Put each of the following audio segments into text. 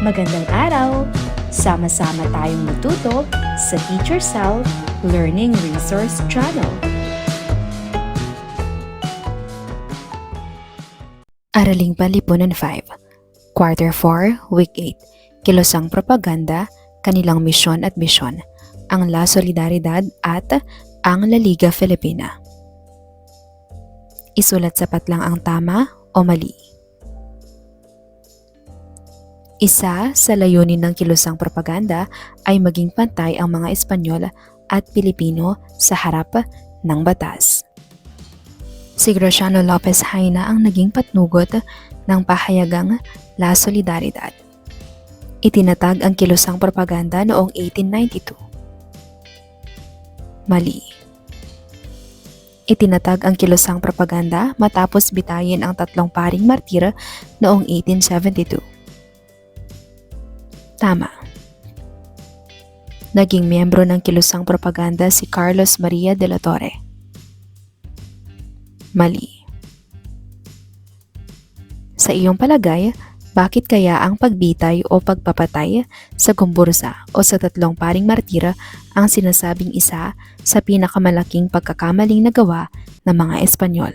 Magandang araw! Sama-sama tayong matuto sa Teacher Sal Learning Resource Channel. Araling Panlipunan 5, Quarter 4, Week 8, Kilosang Propaganda, Kanilang Misyon at Misyon, ang La Solidaridad at ang La Liga Filipina. Isulat sapat lang ang tama o mali. Isa sa layunin ng kilosang propaganda ay maging pantay ang mga Espanyol at Pilipino sa harap ng batas. Si Graciano Lopez Haina ang naging patnugot ng pahayagang La Solidaridad. Itinatag ang kilosang propaganda noong 1892. Mali. Itinatag ang kilosang propaganda matapos bitayin ang tatlong paring martir noong 1872. Tama. Naging miyembro ng kilosang propaganda si Carlos Maria de la Torre. Mali. Sa iyong palagay, bakit kaya ang pagbitay o pagpapatay sa gumbursa o sa tatlong paring martira ang sinasabing isa sa pinakamalaking pagkakamaling nagawa ng mga Espanyol?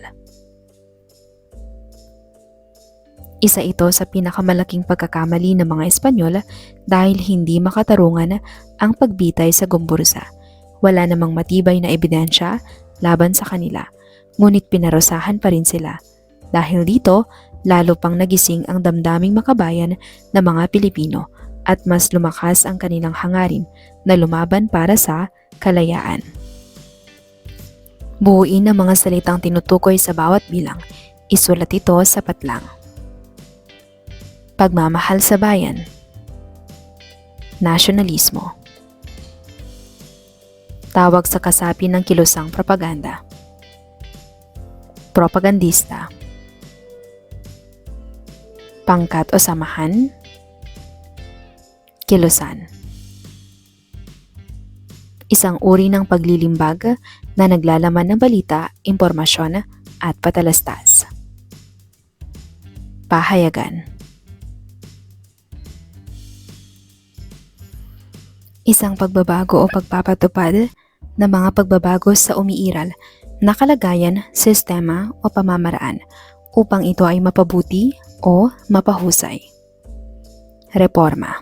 Isa ito sa pinakamalaking pagkakamali ng mga Espanyol dahil hindi makatarungan ang pagbitay sa gumbursa. Wala namang matibay na ebidensya laban sa kanila, ngunit pinarusahan pa rin sila. Dahil dito, lalo pang nagising ang damdaming makabayan ng mga Pilipino at mas lumakas ang kanilang hangarin na lumaban para sa kalayaan. Buuin ang mga salitang tinutukoy sa bawat bilang. Isulat ito sapat lang. Pagmamahal sa bayan. Nasyonalismo. Tawag sa kasapi ng kilosang propaganda. Propagandista. Pangkat o samahan. Kilosan. Isang uri ng paglilimbag na naglalaman ng balita, impormasyon at patalastas. Pahayagan. Isang pagbabago o pagpapatupad ng mga pagbabago sa umiiral na kalagayan, sistema o pamamaraan upang ito ay mapabuti o mapahusay. Reforma.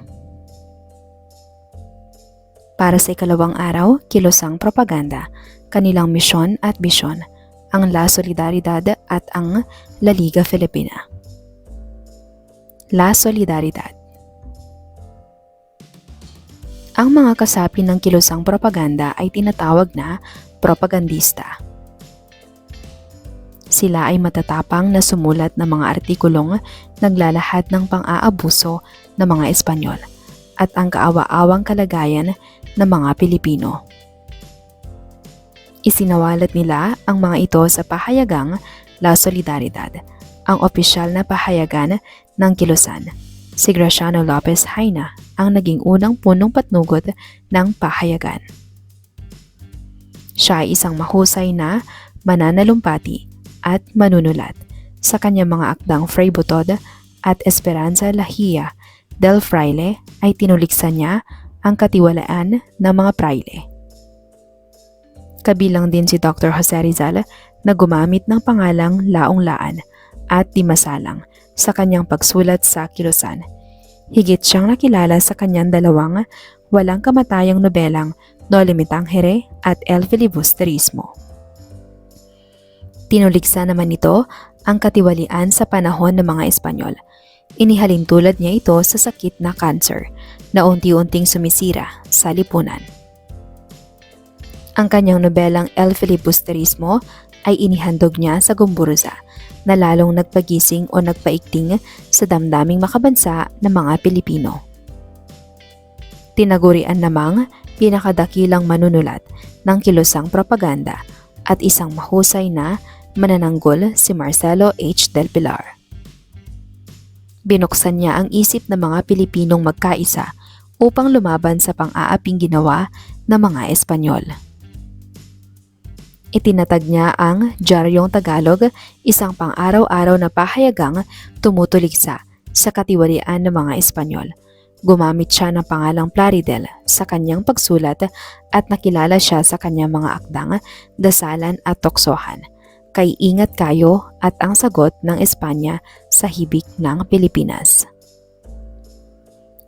Para sa ikalawang araw, kilosang propaganda, kanilang misyon at bisyon, ang La Solidaridad at ang La Liga Filipina. La Solidaridad. Ang mga kasapi ng kilosang propaganda ay tinatawag na propagandista. Sila ay matatapang na sumulat ng mga artikulong naglalahad ng pang-aabuso ng mga Espanyol at ang kaawa-awang kalagayan ng mga Pilipino. Isinawalat nila ang mga ito sa pahayagang La Solidaridad, ang opisyal na pahayagan ng kilusan. Si Graciano Lopez Haina ang naging unang punong patnugot ng pahayagan. Siya ay isang mahusay na mananalumpati at manunulat. Sa kanyang mga akdang Fray Butod at Esperanza Lahia del Fraile ay tinuliksan niya ang katiwalaan ng mga praile. Kabilang din si Dr. Jose Rizal na gumamit ng pangalang Laong Laan at Dimasalang sa kanyang pagsulat sa Kilusan. Higit siyang nakilala sa kanyang dalawang walang kamatayang nobelang No Limitangere at El Filibusterismo. Tinuliksa naman ito ang katiwalian sa panahon ng mga Espanyol. Inihalin tulad niya ito sa sakit na cancer na unti-unting sumisira sa lipunan. Ang kanyang nobelang El Filibusterismo ay inihandog niya sa gumbursa na lalong nagpagising o nagpaigting sa damdaming makabansa ng mga Pilipino. Tinagurian namang pinakadakilang manunulat ng kilosang propaganda at isang mahusay na manananggol si Marcelo H. del Pilar. Binuksan niya ang isip ng mga Pilipinong magkaisa upang lumaban sa pang-aaping ginawa ng mga Espanyol. Itinatag niya ang Diaryong Tagalog, isang pang-araw-araw na pahayagang tumutuliksa sa katiwalian ng mga Espanyol. Gumamit siya ng pangalang Plaridel sa kanyang pagsulat at nakilala siya sa kanyang mga akdang, dasalan at toksohan. Kay Ingat Kayo at Ang Sagot ng Espanya sa Hibik ng Pilipinas.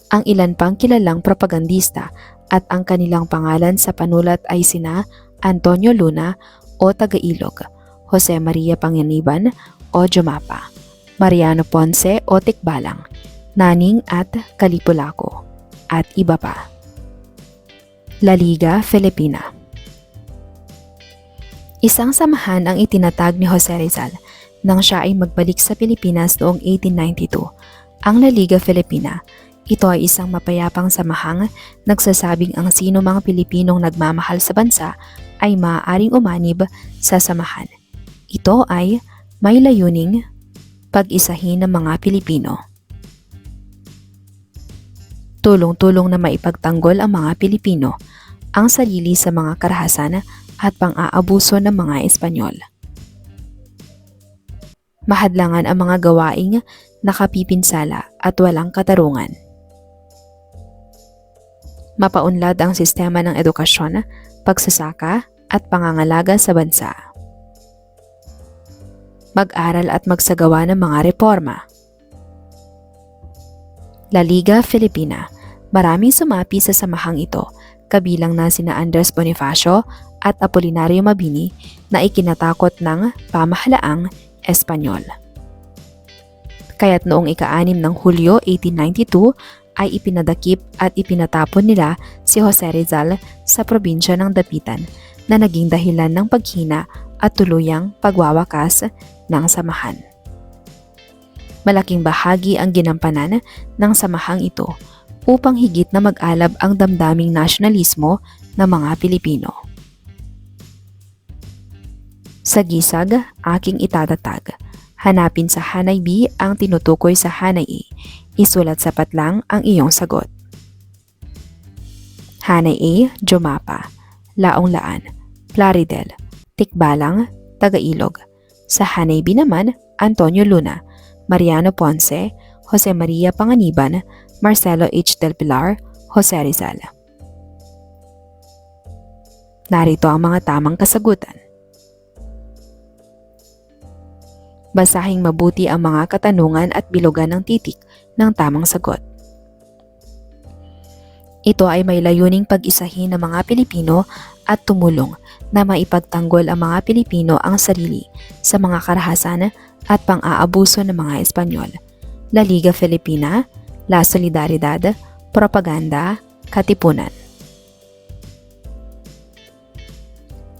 Ang ilan pang kilalang propagandista at ang kanilang pangalan sa panulat ay sina Antonio Luna o Tagailog, Jose Maria Panganiban o Jumapa, Mariano Ponce o Tikbalang, Naning at Kalipulaco, at iba pa. La Liga Filipina. Isang samahan ang itinatag ni Jose Rizal nang siya ay magbalik sa Pilipinas noong 1892. Ang La Liga Filipina, ito ay isang mapayapang samahang nagsasabing ang sino mga Pilipinong nagmamahal sa bansa ay maaaring umanib sa samahan. Ito ay may layuning pag-isahin ng mga Pilipino. Tulong-tulong na maipagtanggol ang mga Pilipino ang sarili sa mga karahasan at pang-aabuso ng mga Espanyol. Mahadlangan ang mga gawaing nakapipinsala at walang katarungan. Mapaunlad ang sistema ng edukasyon, pagsasaka at pangangalaga sa bansa. Mag-aral at magsagawa ng mga reforma. La Liga Filipina. Maraming sumapi sa samahang ito, kabilang na sina Andres Bonifacio at Apolinario Mabini na ikinatakot ng pamahalaang Espanyol. Kaya't noong ika-6 ng Hulyo 1892 ay ipinadakip at ipinatapon nila si Jose Rizal sa probinsya ng Dapitan na naging dahilan ng paghina at tuluyang pagwawakas ng samahan. Malaking bahagi ang ginampanan ng samahang ito upang higit na mag-alab ang damdaming nasyonalismo ng mga Pilipino. Sa gisag, aking itatatag. Hanapin sa Hanay B ang tinutukoy sa Hanay A. Isulat sapat lang ang iyong sagot. Hanay A, Jumapa, Laong Laan, Plaridel, Tikbalang, Tagailog. Sa Hanay B naman, Antonio Luna, Mariano Ponce, Jose Maria Panganiban, Marcelo H. Del Pilar, Jose Rizal. Narito ang mga tamang kasagutan. Basahing mabuti ang mga katanungan at bilugan ng titik ng tamang sagot. Ito ay may layuning pag-isahin ng mga Pilipino at tumulong na maipagtanggol ang mga Pilipino ang sarili sa mga karahasan at pang-aabuso ng mga Espanyol. La Liga Filipina, La Solidaridad, Propaganda, Katipunan.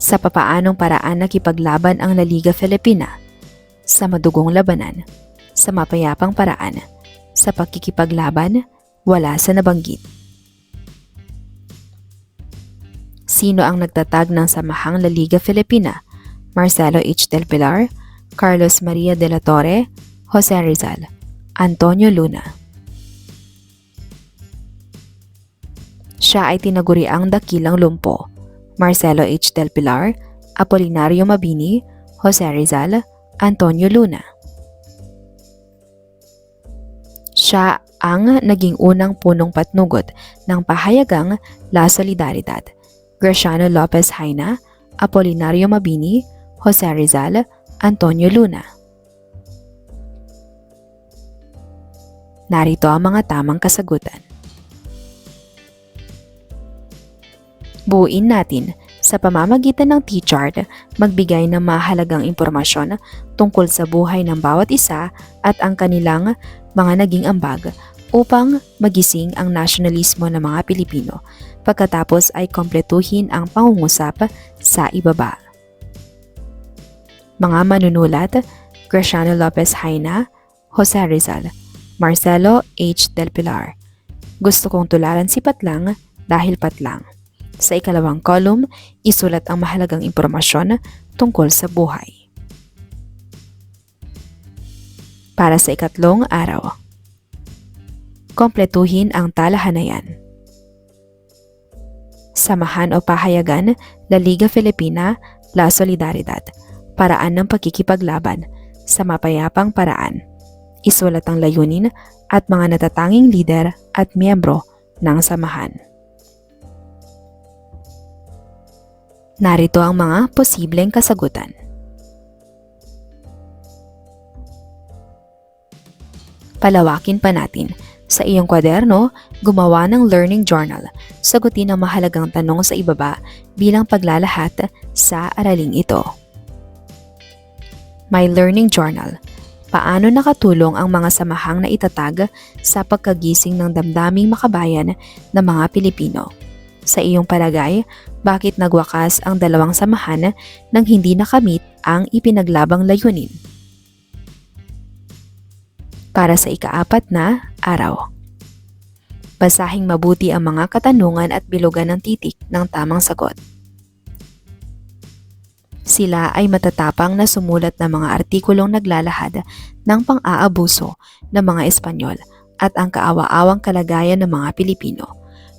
Sa papaanong paraan nakipaglaban ang La Liga Filipina? Sa madugong labanan, sa mapayapang paraan, sa pagkikipaglaban, wala sa nabanggit. Sino ang nagtatag ng samahang La Liga Filipina? Marcelo H. Del Pilar, Carlos Maria de la Torre, Jose Rizal, Antonio Luna. Siya ay tinaguriang dakilang lumpo. Marcelo H. Del Pilar, Apolinario Mabini, Jose Rizal, Antonio Luna. Siya ang naging unang punong patnugot ng pahayagang La Solidaridad. Graciano Lopez Haina, Apolinario Mabini, Jose Rizal, Antonio Luna. Narito ang mga tamang kasagutan. Buuin natin. Sa pamamagitan ng T-chart, magbigay ng mahalagang impormasyon tungkol sa buhay ng bawat isa at ang kanilang mga naging ambag upang magising ang nasyonalismo ng mga Pilipino. Pagkatapos ay kompletuhin ang pangungusap sa ibaba. Mga manunulat: Graciano Lopez Haina, Jose Rizal, Marcelo H. Del Pilar. Gusto kong tularan si Patlang dahil Patlang. Sa ikalawang column, isulat ang mahalagang impormasyon tungkol sa buhay. Para sa ikatlong araw, kompletuhin ang talahanayan. Samahan o pahayagan, La Liga Filipina, La Solidaridad, paraan ng pagkikipaglaban sa mapayapang paraan. Isulat ang layunin at mga natatanging lider at miyembro ng samahan. Narito ang mga posibleng kasagutan. Palawakin pa natin. Sa iyong kwaderno, gumawa ng learning journal. Sagutin ang mahalagang tanong sa ibaba bilang paglalahat sa araling ito. My learning journal. Paano nakatulong ang mga samahang na itatag sa pagkagising ng damdaming makabayan ng mga Pilipino? Sa iyong palagay, bakit nagwakas ang dalawang samahan nang hindi nakamit ang ipinaglabang layunin? Para sa ika-4 na araw. Basahing mabuti ang mga katanungan at bilugan ng titik ng tamang sagot. Sila ay matatapang na sumulat ng mga artikulong naglalahad ng pang-aabuso ng mga Espanyol at ang kaawa-awang kalagayan ng mga Pilipino.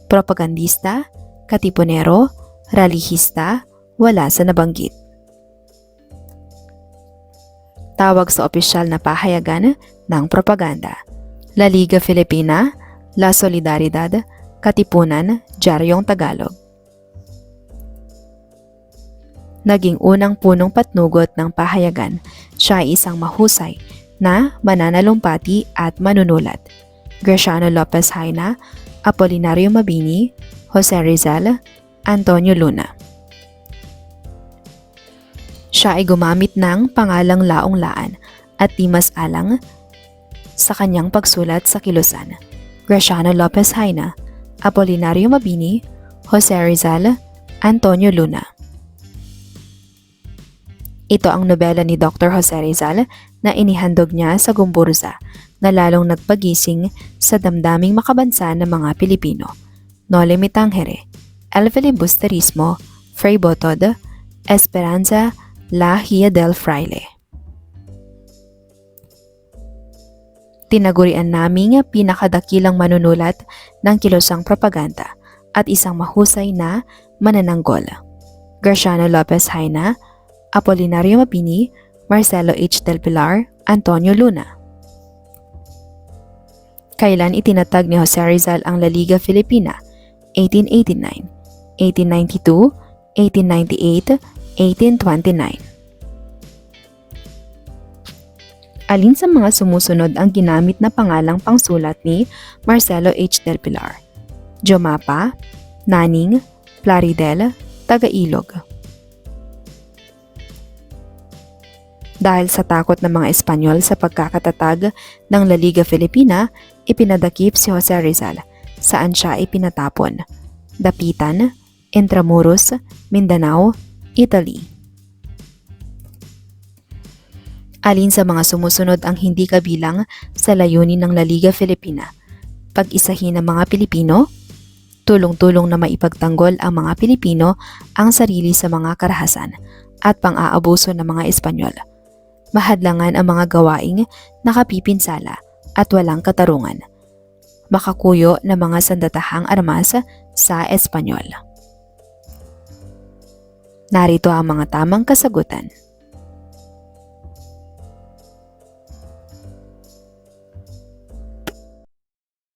Propagandista, katipunero, ralihista, wala sa nabanggit. Tawag sa opisyal na pahayagan ng propaganda. La Liga Filipina, La Solidaridad, Katipunan, Diaryong Tagalog. Naging unang punong patnugot ng pahayagan, siya ay isang mahusay na mananalumpati at manunulat. Graciano Lopez Haina, Apolinario Mabini, Jose Rizal, Antonio Luna. Siya ay gumamit ng pangalang Laong Laan at Dimas Alang sa kanyang pagsulat sa kilusan. Graciano Lopez Haina, Apolinario Mabini, Jose Rizal, Antonio Luna. Ito ang nobela ni Dr. Jose Rizal na inihandog niya sa Gumburza na lalong nagpagising sa damdaming makabansa ng mga Pilipino. Noli Me Tangere, El Filibusterismo, Fray Botod, Esperanza, La Hia del Fraile. Tinagurian naming pinakadakilang manunulat ng kilusang propaganda at isang mahusay na manananggol. Graciano Lopez Haina, Apolinario Mabini, Marcelo H. Del Pilar, Antonio Luna. Kailan itinatag ni Jose Rizal ang La Liga Filipina? 1889, 1892, 1898, 1829. Alin sa mga sumusunod ang ginamit na pangalang pangsulat ni Marcelo H. Del Pilar? Jomapa, Naning, Plaridel, Tagailog. Dahil sa takot ng mga Espanyol sa pagkakatatag ng La Liga Filipina, ipinadakip si Jose Rizal saan siya ipinatapon. Dapitan, Intramuros, Mindanao, Italy. Alin sa mga sumusunod ang hindi kabilang sa layunin ng La Liga Filipina? Pag-isahin ng mga Pilipino, tulong-tulong na maipagtanggol ang mga Pilipino ang sarili sa mga karahasan at pang-aabuso ng mga Espanyol. Mahadlangan ang mga gawaing nakapipinsala at walang katarungan. Makakuyo ng mga sandatahang armas sa Espanyol. Narito ang mga tamang kasagutan.